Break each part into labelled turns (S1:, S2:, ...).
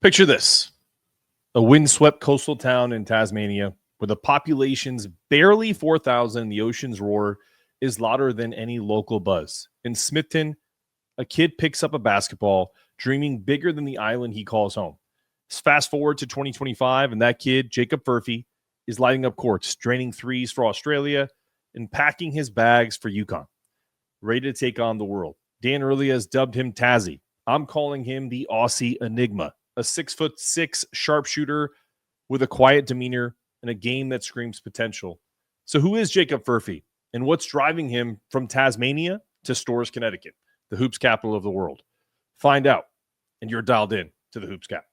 S1: Picture this: a windswept coastal town in Tasmania where the population's barely 4,000 and the ocean's roar is louder than any local buzz. In Smithton, a kid picks up a basketball, dreaming bigger than the island he calls home. Fast forward to 2025, and that kid, Jacob Furphy, is lighting up courts, draining threes for Australia, and packing his bags for UConn, ready to take on the world. Dan Hurley has dubbed him Tassie. I'm calling him the Aussie Enigma, a 6'6" sharpshooter with a quiet demeanor and a game that screams potential. So who is Jacob Furphy, and what's driving him from Tasmania to Storrs, Connecticut, the hoops capital of the world? Find out, and you're dialed in to the Hoops Cap.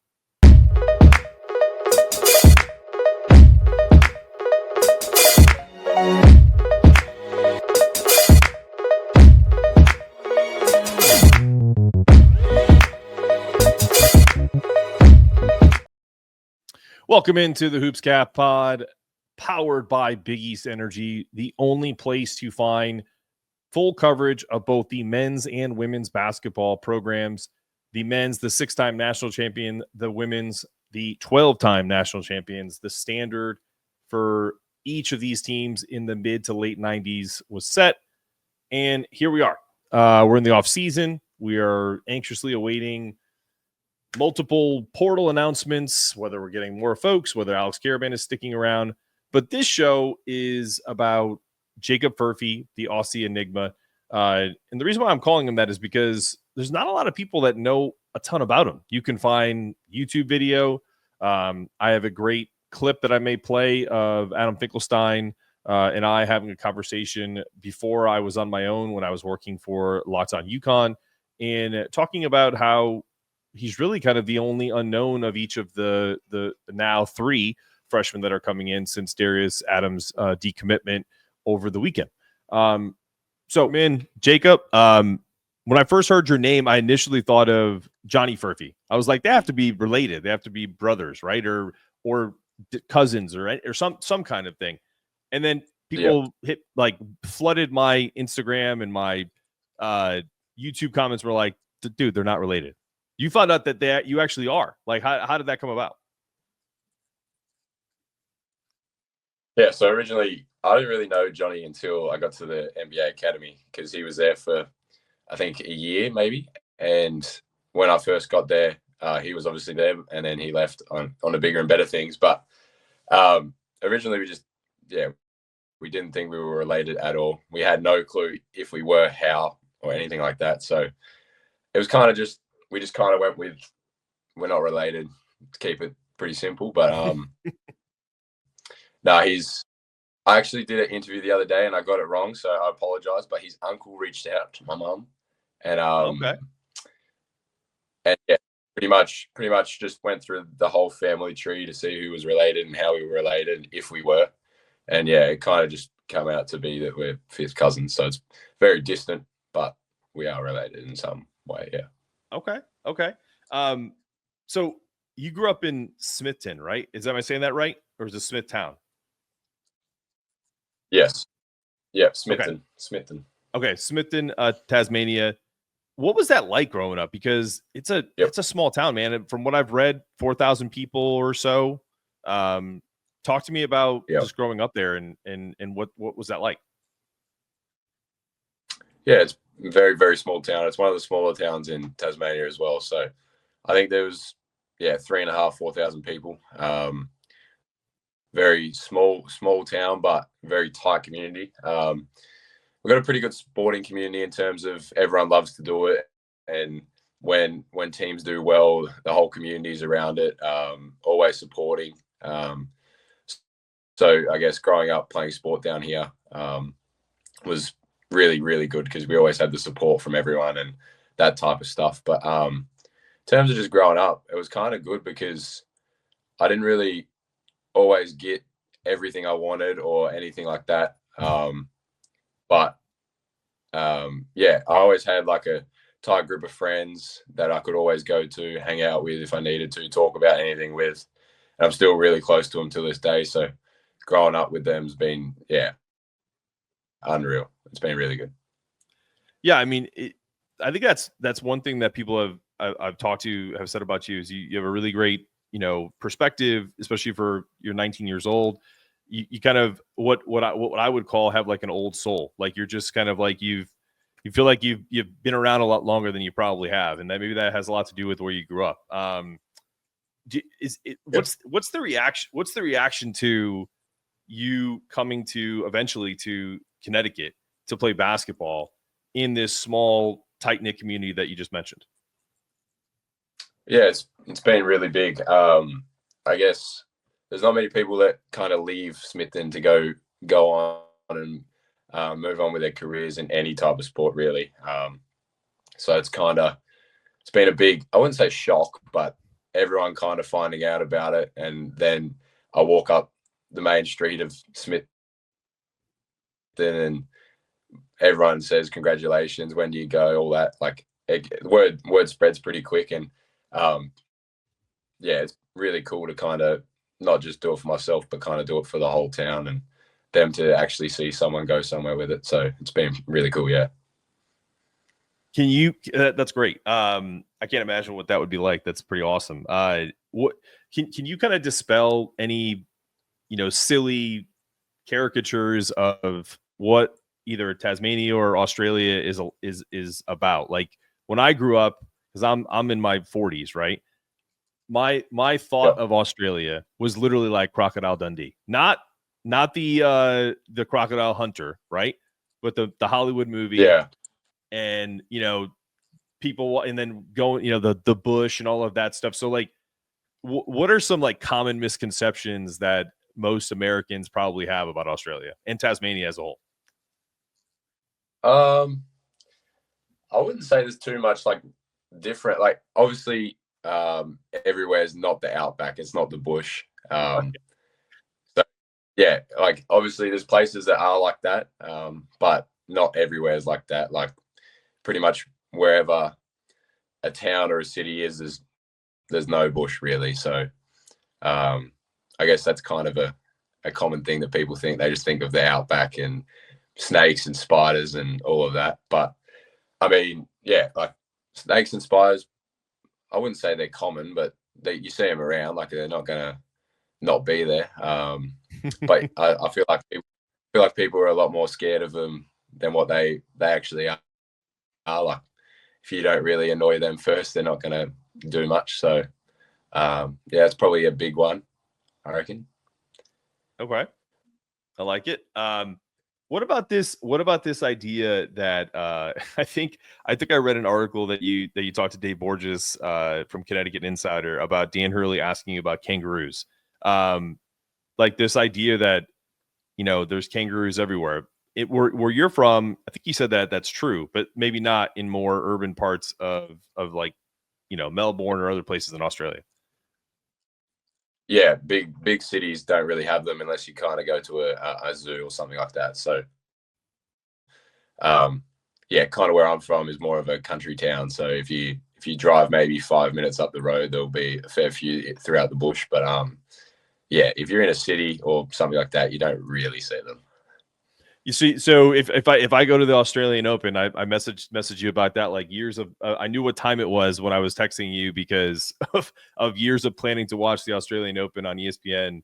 S1: Welcome into the Hoops Cap Pod, powered by Big East Energy, the only place to find full coverage of both the men's and women's basketball programs. The men's, the 6-time national champion; the women's, the 12-time national champions. The standard for each of these teams in the mid to late 90s was set, and here we are. We're in the off season. We are anxiously awaiting multiple portal announcements, whether we're getting more folks, whether Alex Caravan is sticking around. But this show is about Jacob Furphy, the Aussie Enigma. And the reason why I'm calling him that is because there's not a lot of people that know a ton about him. You can find YouTube video. I have a great clip that I may play of Adam Finkelstein and I having a conversation before I was on my own when I was working for Locked On UConn, and talking about how he's really kind of the only unknown of each of the now 3 freshmen that are coming in since Darius Adams' decommitment over the weekend. So, man, Jacob, when I first heard your name, I initially thought of Johnny Furphy. I was like, they have to be related. They have to be brothers, right? Or cousins or some kind of thing. And then people flooded my Instagram and my YouTube comments were like, dude, they're not related. You found out that you actually are. Like, how did that come about?
S2: Yeah, so originally I didn't really know Johnny until I got to the NBA Academy, because he was there for, I think, a year maybe. And when I first got there, he was obviously there, and then he left on the bigger and better things. But originally we didn't think we were related at all. We had no clue if we were, how, or anything like that. So it was kind of just, we just kind of went with, we're not related, to keep it pretty simple. But no, I actually did an interview the other day and I got it wrong, so I apologize. But his uncle reached out to my mum, and
S1: okay.
S2: And yeah, pretty much just went through the whole family tree to see who was related and how we were related, if we were. And yeah, it kind of just came out to be that we're 5th cousins. So it's very distant, but we are related in some way. Yeah.
S1: Okay. So you grew up in Smithton, right? Am I saying that right? Or is it Smithtown?
S2: Yes. Yeah, Smithton. Okay. Smithton.
S1: Okay, Smithton, Tasmania. What was that like growing up? Because it's a small town, man. And from what I've read, 4,000 people or so. Talk to me about just growing up there and what was that like?
S2: Yeah, it's a very, very small town. It's one of the smaller towns in Tasmania as well. So I think there was 3,500, 4,000 people. Very small town, but very tight community. We've got a pretty good sporting community in terms of everyone loves to do it, and when teams do well, the whole community is around it, always supporting. So I guess growing up playing sport down here was really, really good, because we always had the support from everyone and that type of stuff. But in terms of just growing up, it was kind of good, because I didn't really always get everything I wanted or anything like that. But I always had like a tight group of friends that I could always go to, hang out with if I needed to, talk about anything with. And I'm still really close to them to this day. So growing up with them has been, unreal. It's been really good.
S1: Yeah, I mean, I think that's one thing that people have I've talked to have said about you is you have a really great, perspective, especially for you're 19 years old. You kind of what I would call have like an old soul. Like you're just kind of like you feel like you've been around a lot longer than you probably have, and that has a lot to do with where you grew up. What's the reaction? What's the reaction to you coming to eventually to Connecticut to play basketball in this small, tight-knit community that you just mentioned?
S2: Yeah, it's been really big. I guess there's not many people that kind of leave Smithton to go on and move on with their careers in any type of sport, really. So it's been a big, I wouldn't say shock, but everyone kind of finding out about it. And then I walk up the main street of Smithton and everyone says, congratulations, when do you go? All that, like word spreads pretty quick. And yeah, it's really cool to kind of not just do it for myself, but kind of do it for the whole town and them to actually see someone go somewhere with it. So it's been really cool. Yeah.
S1: Can you? That's great. I can't imagine what that would be like. That's pretty awesome. What can you kind of dispel any, silly caricatures of what either Tasmania or Australia is about? Like when I grew up, because I'm in my 40s, right? My thought of Australia was literally like Crocodile Dundee, not the Crocodile Hunter, right? But the Hollywood movie,
S2: yeah,
S1: and people, and then going, the bush and all of that stuff. So like, what are some like common misconceptions that most Americans probably have about Australia and Tasmania as a whole?
S2: I wouldn't say there's too much like different. Like obviously, everywhere is not the outback. It's not the bush. So yeah, like obviously there's places that are like that, but not everywhere is like that. Like pretty much wherever a town or a city is, there's no bush really. So I guess that's kind of a common thing that people think. They just think of the outback and snakes and spiders and all of that. But I mean, yeah, like snakes and spiders, I wouldn't say they're common, but you see them around. Like they're not gonna not be there. But I feel like people are a lot more scared of them than what they actually are. Like if you don't really annoy them first, they're not gonna do much. So yeah, it's probably a big one, I reckon.
S1: Okay, I like it. What about this idea that I think I read an article that you talked to Dave Borges from Connecticut Insider about Dan Hurley asking about kangaroos. Like this idea that there's kangaroos everywhere. Where you're from, I think you said that that's true, but maybe not in more urban parts of like Melbourne or other places in Australia.
S2: Yeah, big cities don't really have them unless you kind of go to a zoo or something like that. So, yeah, kind of where I'm from is more of a country town. So if you drive maybe 5 minutes up the road, there'll be a fair few throughout the bush. But yeah, if you're in a city or something like that, you don't really see them.
S1: You see, so if I go to the Australian Open, I messaged you about that like years of I knew what time it was when I was texting you because of years of planning to watch the Australian Open on ESPN.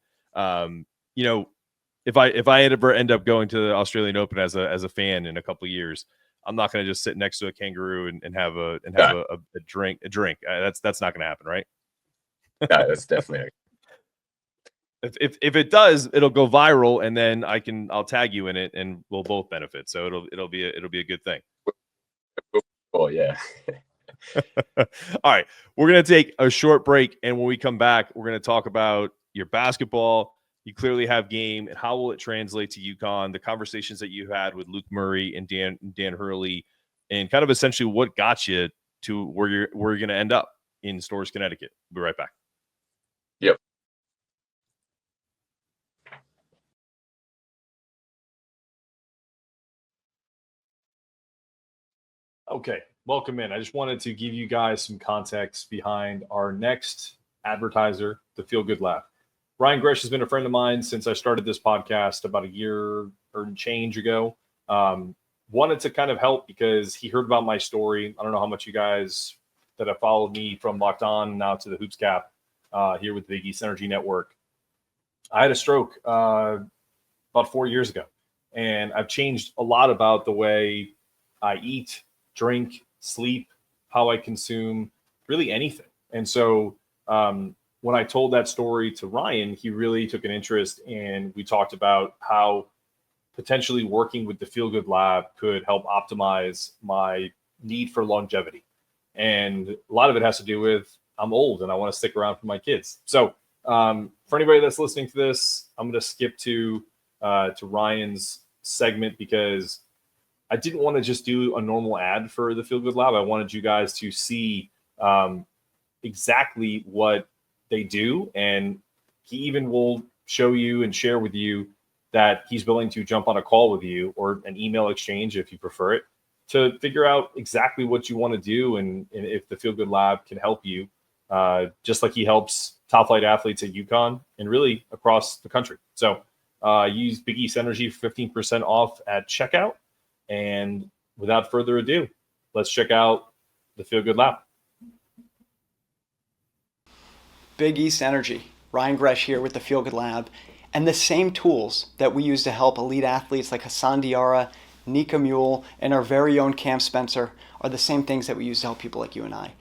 S1: If I ever end up going to the Australian Open as a fan in a couple of years, I'm not going to just sit next to a kangaroo and have a drink. That's not going to happen, right?
S2: No, that's definitely.
S1: If it does, it'll go viral, and then I'll tag you in it, and we'll both benefit. So it'll be a good thing.
S2: Oh yeah.
S1: All right, we're gonna take a short break, and when we come back, we're gonna talk about your basketball. You clearly have game, and how will it translate to UConn? The conversations that you had with Luke Murray and Dan Hurley, and kind of essentially what got you to where you're gonna end up in Storrs, Connecticut. We'll be right back.
S2: Yep.
S1: Okay, welcome in. I just wanted to give you guys some context behind our next advertiser, the Feelgood Lab. Ryan Gresh has been a friend of mine since I started this podcast about a year or change ago. Wanted to kind of help because he heard about my story. I don't know how much you guys that have followed me from Locked On now to the Hoops Cap here with the Big East Energy Network. I had a stroke about 4 years ago, and I've changed a lot about the way I eat, drink, sleep, how I consume, really anything. And so when I told that story to Ryan, he really took an interest, and we talked about how potentially working with the Feelgood Lab could help optimize my need for longevity. And a lot of it has to do with I'm old and I want to stick around for my kids. So for anybody that's listening to this, I'm going to skip to Ryan's segment because I didn't want to just do a normal ad for the Feelgood Lab. I wanted you guys to see exactly what they do. And he even will show you and share with you that he's willing to jump on a call with you or an email exchange if you prefer it to figure out exactly what you want to do and if the Feelgood Lab can help you, just like he helps top flight athletes at UConn and really across the country. So use Big East Energy for 15% off at checkout. And without further ado, let's check out the Feelgood Lab.
S3: Big East Energy, Ryan Gresh here with the Feelgood Lab. And the same tools that we use to help elite athletes like Hassan Diarra, Nika Mule, and our very own Cam Spencer are the same things that we use to help people like you and I.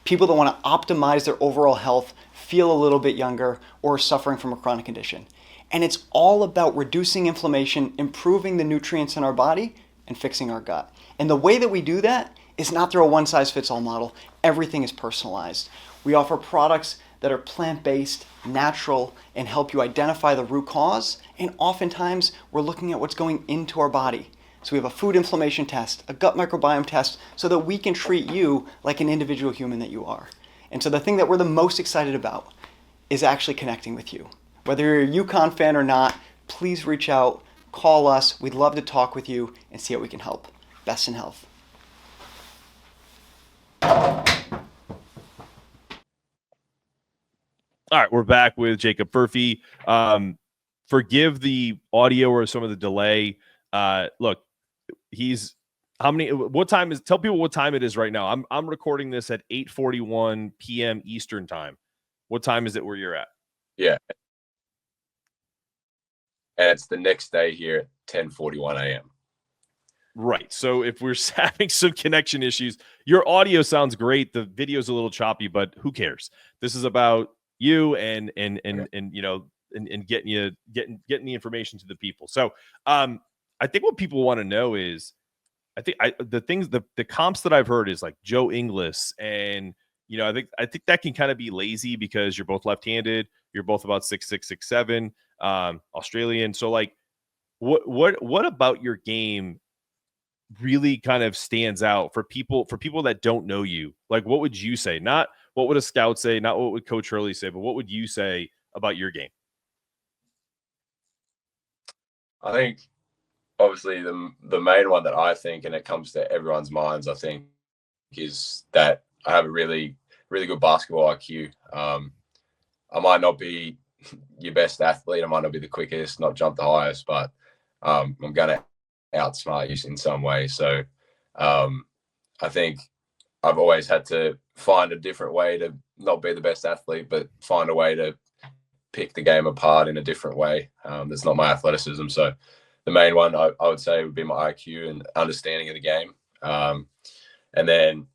S3: People that want to optimize their overall health, feel a little bit younger, or are suffering from a chronic condition. And it's all about reducing inflammation, improving the nutrients in our body, and fixing our gut. And the way that we do that is not through a one-size-fits-all model. Everything is personalized. We offer products that are plant-based, natural, and help you identify the root cause. And oftentimes, we're looking at what's going into our body. So we have a food inflammation test, a gut microbiome test, so that we can treat you like an individual human that you are. And so the thing that we're the most excited about is actually connecting with you. Whether you're a UConn fan or not, please reach out, call us. We'd love to talk with you and see how we can help. Best in health.
S1: All right, we're back with Jacob Furphy. Forgive the audio or some of the delay. Look, tell people what time it is right now. I'm recording this at 8:41 p.m. Eastern time. What time is it where you're at?
S2: Yeah. And it's the next day here at 10:41 a.m.
S1: Right. So if we're having some connection issues, your audio sounds great. The video's a little choppy, but who cares? This is about you and you know and getting the information to the people. So I think what people want to know is the comps that I've heard is like Joe Ingles, and you know I think that can kind of be lazy because you're both left-handed, you're both about 6'6", 6'7", Australian. So like what about your game really kind of stands out for people that don't know you? Like, what would you say? Not what would a scout say, not what would Coach Hurley say, but what would you say about your game?
S2: I think obviously the main one that I think, and it comes to everyone's minds, I think, is that I have a really, really good basketball IQ. I might not be your best athlete. I might not be the quickest, not jump the highest, but I'm going to outsmart you in some way. So I think I've always had to find a different way to not be the best athlete, but find a way to pick the game apart in a different way. That's not my athleticism. So the main one I would say would be my IQ and understanding of the game. And then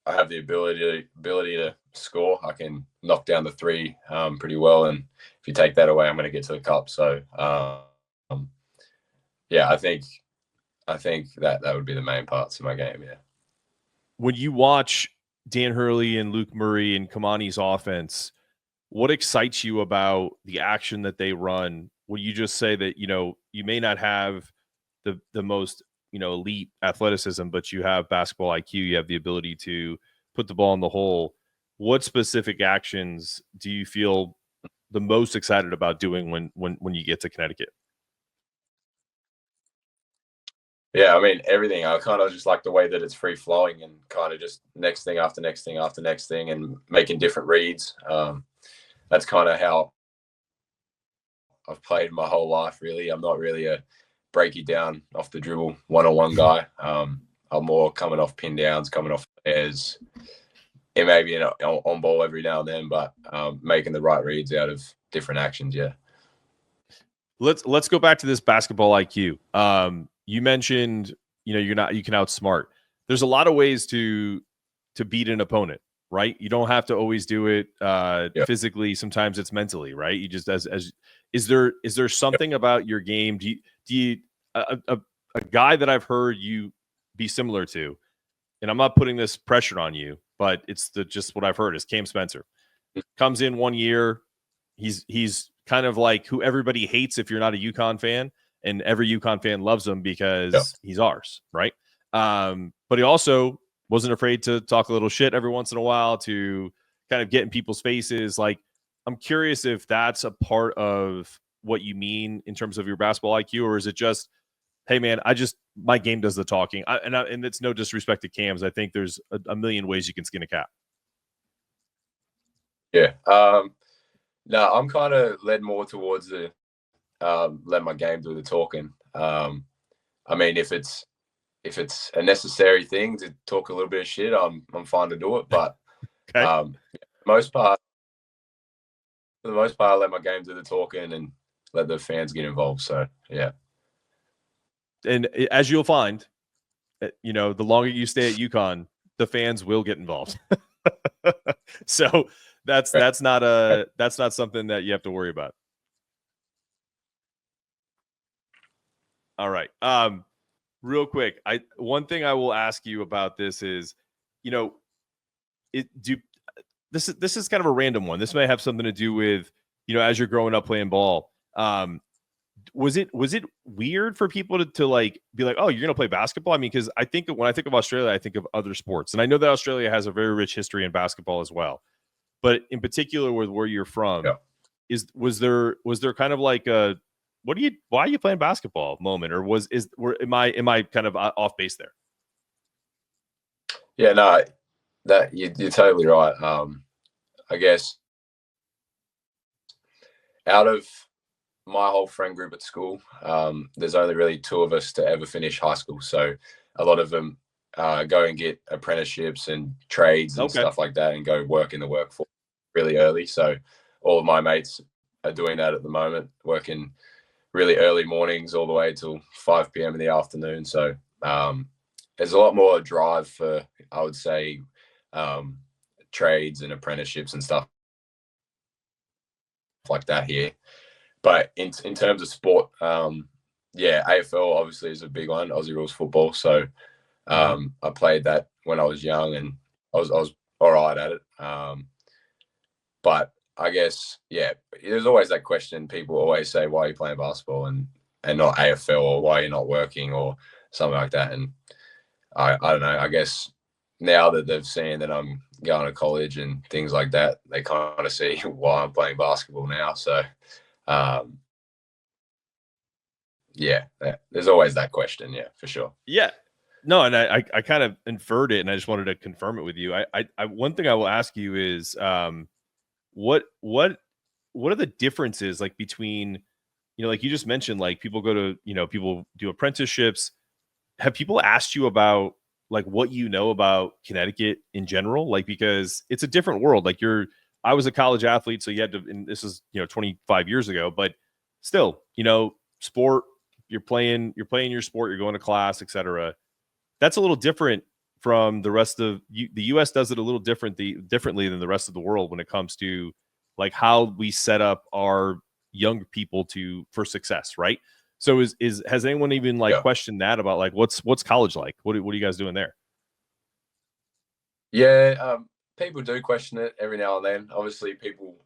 S2: I have the ability to score. I can knock down the three pretty well. And if you take that away, I'm going to get to the cup. So yeah, I think that would be the main parts of my game. Yeah.
S1: When you watch Dan Hurley and Luke Murray and Kamani's offense, what excites you about the action that they run? Would you just say that, you know, you may not have the most, you know, elite athleticism, but you have basketball IQ, you have the ability to put the ball in the hole. What specific actions do you feel the most excited about doing when you get to Connecticut?
S2: Yeah, I mean, everything. I kind of just like the way that it's free flowing and kind of just next thing after next thing after next thing and making different reads. That's kind of how I've played my whole life, really. I'm not really a break you down off the dribble one-on-one guy. I'm more coming off pin downs, coming off airs, it may be on ball every now and then, but making the right reads out of different actions. Yeah.
S1: Let's go back to this basketball IQ. You mentioned, you can outsmart. There's a lot of ways to beat an opponent, right? You don't have to always do it physically. Sometimes it's mentally, right? You just is there something about your game? Do you a guy that I've heard you be similar to, and I'm not putting this pressure on you, but it's just what I've heard is Cam Spencer comes in 1 year. He's kind of like who everybody hates if you're not a UConn fan, and every UConn fan loves him because he's ours, right? But he also wasn't afraid to talk a little shit every once in a while to kind of get in people's faces. Like, I'm curious if that's a part of what you mean in terms of your basketball IQ, or is it just, hey man, my game does the talking? And it's no disrespect to Cams. I think there's a million ways you can skin a cat.
S2: Yeah. No, I'm kind of led more towards the let my game do the talking. I mean, if it's a necessary thing to talk a little bit of shit, I'm fine to do it. But
S1: okay.
S2: for the most part, I let my game do the talking and let the fans get involved. So yeah.
S1: And as you'll find, the longer you stay at UConn, the fans will get involved. So that's not something that you have to worry about. All right. Real quick, one thing I will ask you about this is, this is kind of a random one. This may have something to do with, as you're growing up playing ball. Was it weird for people to like be like, oh, you're gonna play basketball? I mean, because I think when I think of Australia, I think of other sports, and I know that Australia has a very rich history in basketball as well. But in particular, with where you're from, was there kind of like a why are you playing basketball moment, or am I kind of off base there?
S2: Yeah, no, that you're totally right. I guess out of my whole friend group at school, there's only really 2 of us to ever finish high school. So a lot of them go and get apprenticeships and trades and stuff like that, and go work in the workforce really early. So all of my mates are doing that at the moment, working really early mornings all the way till 5 p.m. in the afternoon. So there's a lot more drive for, I would say, trades and apprenticeships and stuff like that here. But in terms of sport, AFL obviously is a big one, Aussie rules football. So I played that when I was young, and I was all right at it. But I guess, there's always that question. People always say, why are you playing basketball and not AFL, or why you're not working or something like that. And I don't know, I guess now that they've seen that I'm going to college and things like that, they kind of see why I'm playing basketball now. So, there's always that question. Yeah, for sure.
S1: Yeah. No, and I kind of inferred it, and I just wanted to confirm it with you. I one thing I will ask you is, what are the differences like between, like you just mentioned, like people go to, people do apprenticeships. Have people asked you about like what you know about Connecticut in general? Like, because it's a different world. Like I was a college athlete, so you had to, and this is, 25 years ago, but still, sport, you're playing your sport, you're going to class, etc. That's a little different from the rest of the U.S. does it a little differently than the rest of the world when it comes to like how we set up our young people for success, right? So has anyone even questioned that about like what's college like? What are you guys doing there?
S2: Yeah, people do question it every now and then. Obviously, people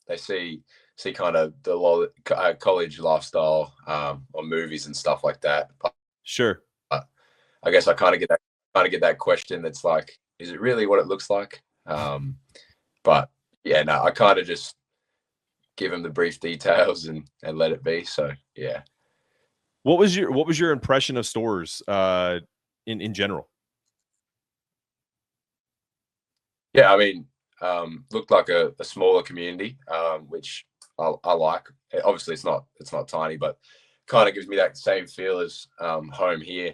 S2: they see kind of the college lifestyle on movies and stuff like that. But,
S1: sure.
S2: I guess I kind of get that question. That's like, is it really what it looks like? But yeah, no, I kind of just give them the brief details and let it be. So yeah.
S1: What was your impression of Stores in general?
S2: Yeah, I mean, looked like a smaller community, which I like. Obviously, it's not tiny, but kind of gives me that same feel as home here.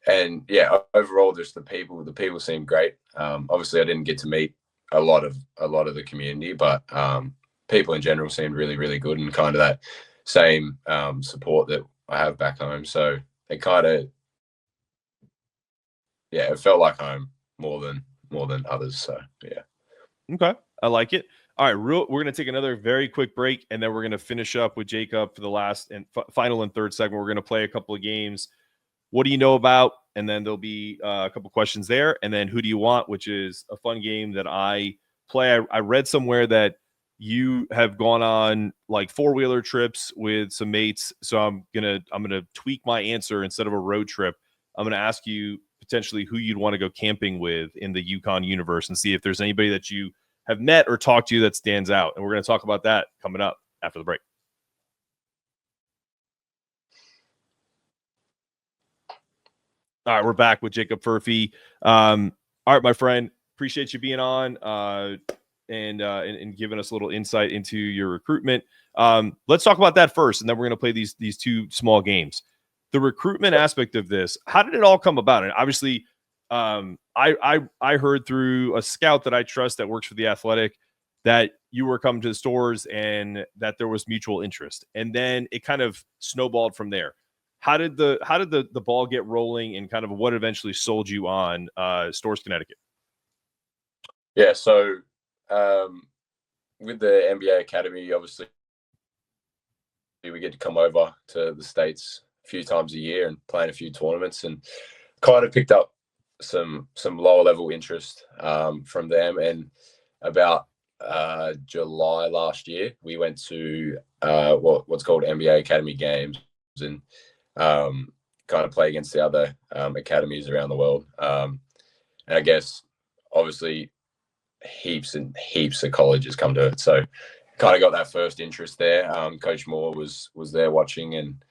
S2: and yeah, overall, just the people seem great. Obviously, I didn't get to meet a lot of the community, but people in general seemed really, really good, and kind of that same support that I have back home. So it kind of, yeah, it felt like home more than others. So yeah.
S1: Okay, I like it. All right, we're going to take another very quick break, and then we're going to finish up with Jacob for the last and final and third segment. We're going to play a couple of games. What do you know about? And then there'll be a couple questions there. And then who do you want, which is a fun game that I play. I read somewhere that you have gone on like 4-wheeler trips with some mates. So I'm gonna tweak my answer. Instead of a road trip, I'm gonna ask you potentially who you'd want to go camping with in the UConn universe, and see if there's anybody that you have met or talked to that stands out. And we're going to talk about that coming up after the break. All right, we're back with Jacob Furphy. All right, my friend, appreciate you being on and giving us a little insight into your recruitment. Let's talk about that first, and then we're going to play these two small games. The recruitment aspect of this, how did it all come about? And obviously, I heard through a scout that I trust that works for the Athletic that you were coming to the stores and that there was mutual interest, and then it kind of snowballed from there. How did the ball get rolling, and kind of what eventually sold you on Stores Connecticut?
S2: Yeah, so with the NBA Academy, obviously we get to come over to the States a few times a year and play in a few tournaments, and kind of picked up some lower level interest from them. And about July last year, we went to what's called NBA Academy games, and kind of play against the other academies around the world. And I guess obviously heaps and heaps of colleges come to it. So kind of got that first interest there. Coach Moore was there watching, and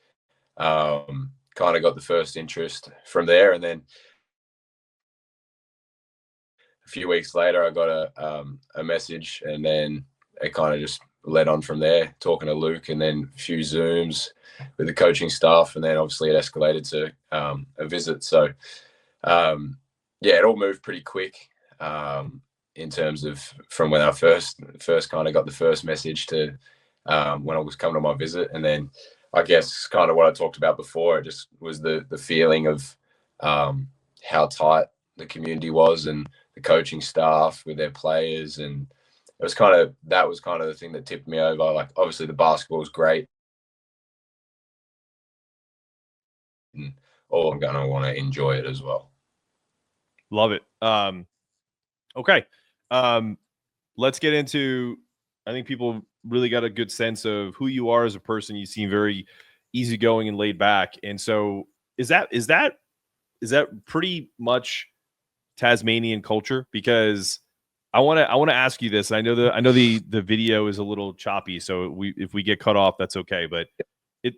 S2: kind of got the first interest from there. And then a few weeks later, I got a message, and then it kind of just led on from there, talking to Luke, and then a few Zooms with the coaching staff, and then obviously it escalated to a visit. So yeah, it all moved pretty quick in terms of from when I first kind of got the first message to when I was coming on my visit. And then I guess kind of what I talked about before, it just was the feeling of how tight the community was, and the coaching staff with their players. And it was kind of the thing that tipped me over. Like, obviously the basketball was great, and I'm going to want to enjoy it as well.
S1: Love it. Okay. Let's get into, I think people really got a good sense of who you are as a person. You seem very easygoing and laid back. And so is that pretty much Tasmanian culture? Because I want to ask you this. I know the video is a little choppy, so if we get cut off, that's okay. But it,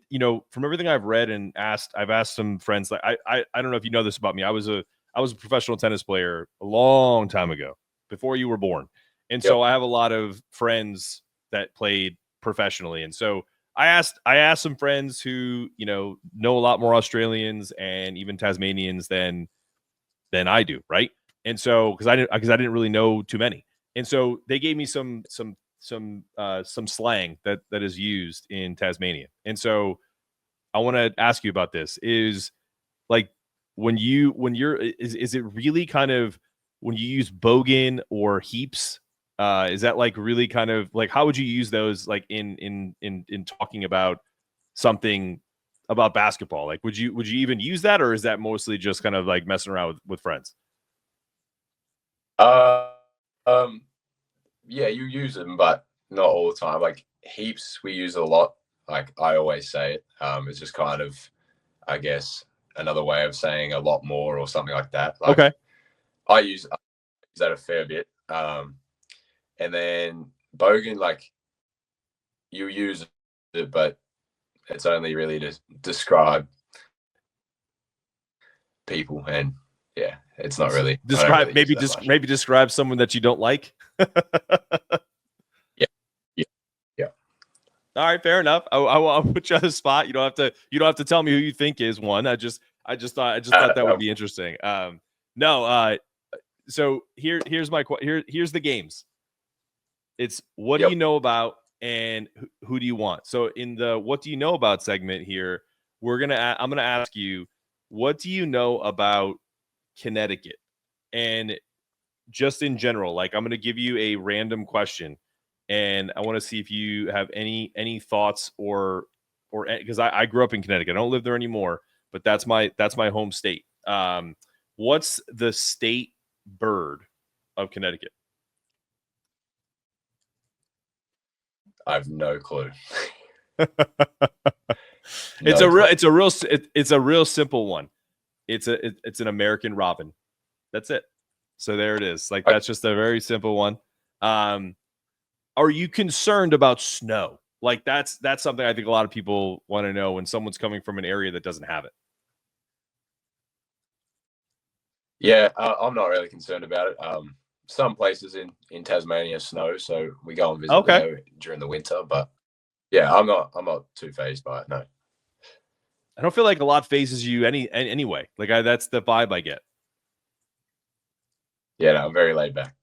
S1: from everything I've read and I've asked some friends, like I don't know if you know this about me. I was a professional tennis player a long time ago, before you were born. And so I have a lot of friends that played professionally. And so I asked some friends who, know a lot more Australians and even Tasmanians than I do, right? And so because I didn't really know too many. And so they gave me some slang that is used in Tasmania. And so I want to ask you about this. Is like is it really kind of when you use bogan or heaps, is that like really kind of like, how would you use those like in talking about something about basketball? Like, would you even use that, or is that mostly just kind of like messing around with friends?
S2: Yeah, you use them, but not all the time. Like heaps, we use a lot. Like I always say it. It's just kind of, I guess, another way of saying a lot more or something like that. Like,
S1: okay.
S2: I use that a fair bit. And then bogan, like you use it, but it's only really to describe people. And yeah, it's not really
S1: describe someone that you don't like.
S2: Yeah.
S1: All right, fair enough. I'll put you on the spot. You don't have to tell me who you think is one. I just thought that would be interesting. So here's the games. It's what do you know about and who do you want? So in the what do you know about segment here, I'm gonna ask you, what do you know about Connecticut? And just in general, like I'm gonna give you a random question, and I want to see if you have any thoughts or because I grew up in Connecticut. I don't live there anymore, but that's my home state. What's the state bird of Connecticut?
S2: I have no clue.
S1: It's a real simple one. It's an American robin. That's it. So there it is. Like that's just a very simple one. Are you concerned about snow? Like that's something I think a lot of people want to know when someone's coming from an area that doesn't have it.
S2: Yeah, I'm not really concerned about it. Some places in Tasmania snow, so we go and visit there during the winter. But yeah, I'm not too fazed by it. No,
S1: I don't feel like a lot phases you anyway. Like that's the vibe I get.
S2: Yeah, no, I'm very laid back.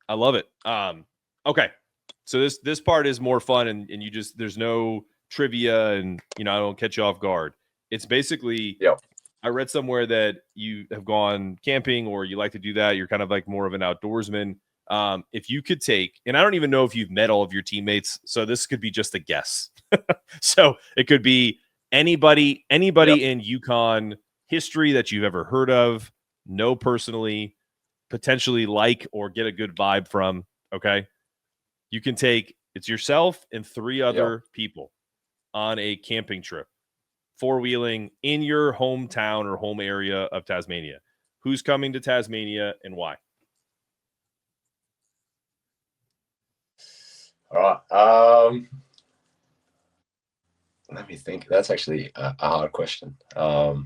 S1: I love it. Okay, so this part is more fun, and you just there's no trivia, and I don't catch you off guard. It's basically I read somewhere that you have gone camping or you like to do that. You're kind of like more of an outdoorsman. If you could take, and I don't even know if you've met all of your teammates, so this could be just a guess. So it could be anybody in UConn history that you've ever heard of, know personally, potentially like or get a good vibe from. Okay. You can take, it's yourself and 3 other people on a camping trip, 4-wheeling in your hometown or home area of Tasmania. Who's coming to Tasmania and why?
S2: All right. Let me think. That's actually a hard question.
S1: No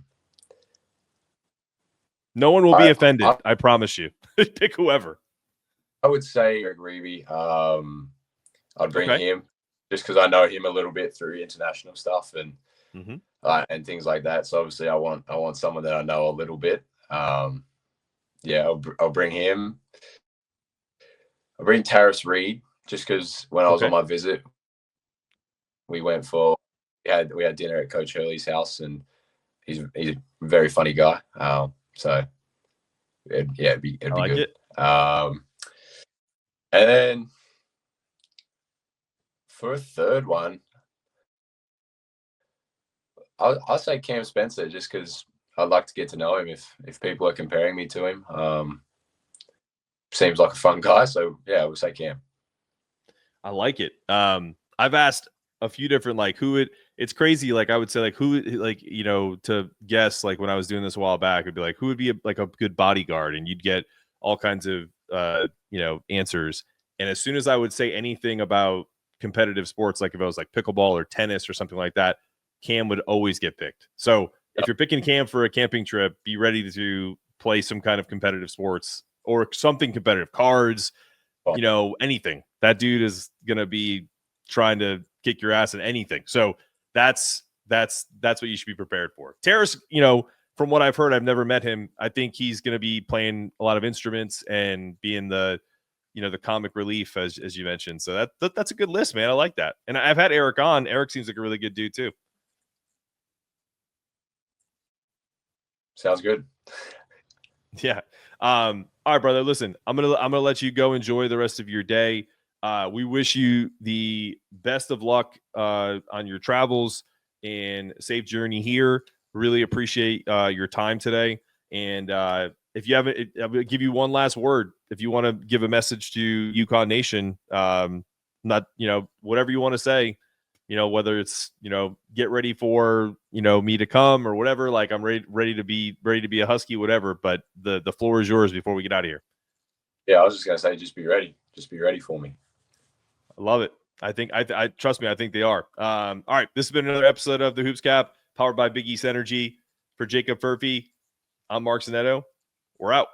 S1: one will be offended. I promise you. Pick whoever.
S2: I would say Eric Reeve. I'd bring him just because I know him a little bit through international stuff and things like that. So obviously, I want someone that I know a little bit. I'll bring him. I'll bring Taris Reed just because when I was on my visit, we went we had dinner at Coach Hurley's house, and he's a very funny guy. So it'd be good. And then for a third one, I'll say Cam Spencer just because I'd like to get to know him if people are comparing me to him. Seems like a fun guy, so yeah, we'll say Cam.
S1: I like it. I've asked a few different it's crazy. Like I would say who to guess when I was doing this a while back, it'd be who would be a good bodyguard, and you'd get all kinds of answers. And as soon as I would say anything about competitive sports, like if it was pickleball or tennis or something like that, Cam would always get picked. So if you're picking Cam for a camping trip, be ready to play some kind of competitive sports or something competitive, cards, anything. That dude is going to be trying to kick your ass in anything. So that's what you should be prepared for. Terrace, from what I've heard, I've never met him. I think he's going to be playing a lot of instruments and being the comic relief as you mentioned. So that's a good list, man. I like that. And I've had Eric on. Eric seems like a really good dude too.
S2: Sounds good.
S1: Yeah. All right, brother. Listen, I'm gonna let you go enjoy the rest of your day. We wish you the best of luck on your travels and safe journey here. Really appreciate your time today. And if you haven't, I'll give you one last word. If you want to give a message to UConn Nation, whatever you want to say, whether it's, get ready for, me to come or whatever, I'm ready to be a Husky, whatever, but the floor is yours before we get out of here.
S2: Yeah. I was just going to say, just be ready. Just be ready for me.
S1: I love it. I think I trust me. I think they are. All right. This has been another episode of the Hoops Cap powered by Big East Energy. For Jacob Furphy, I'm Mark Zanetto. We're out.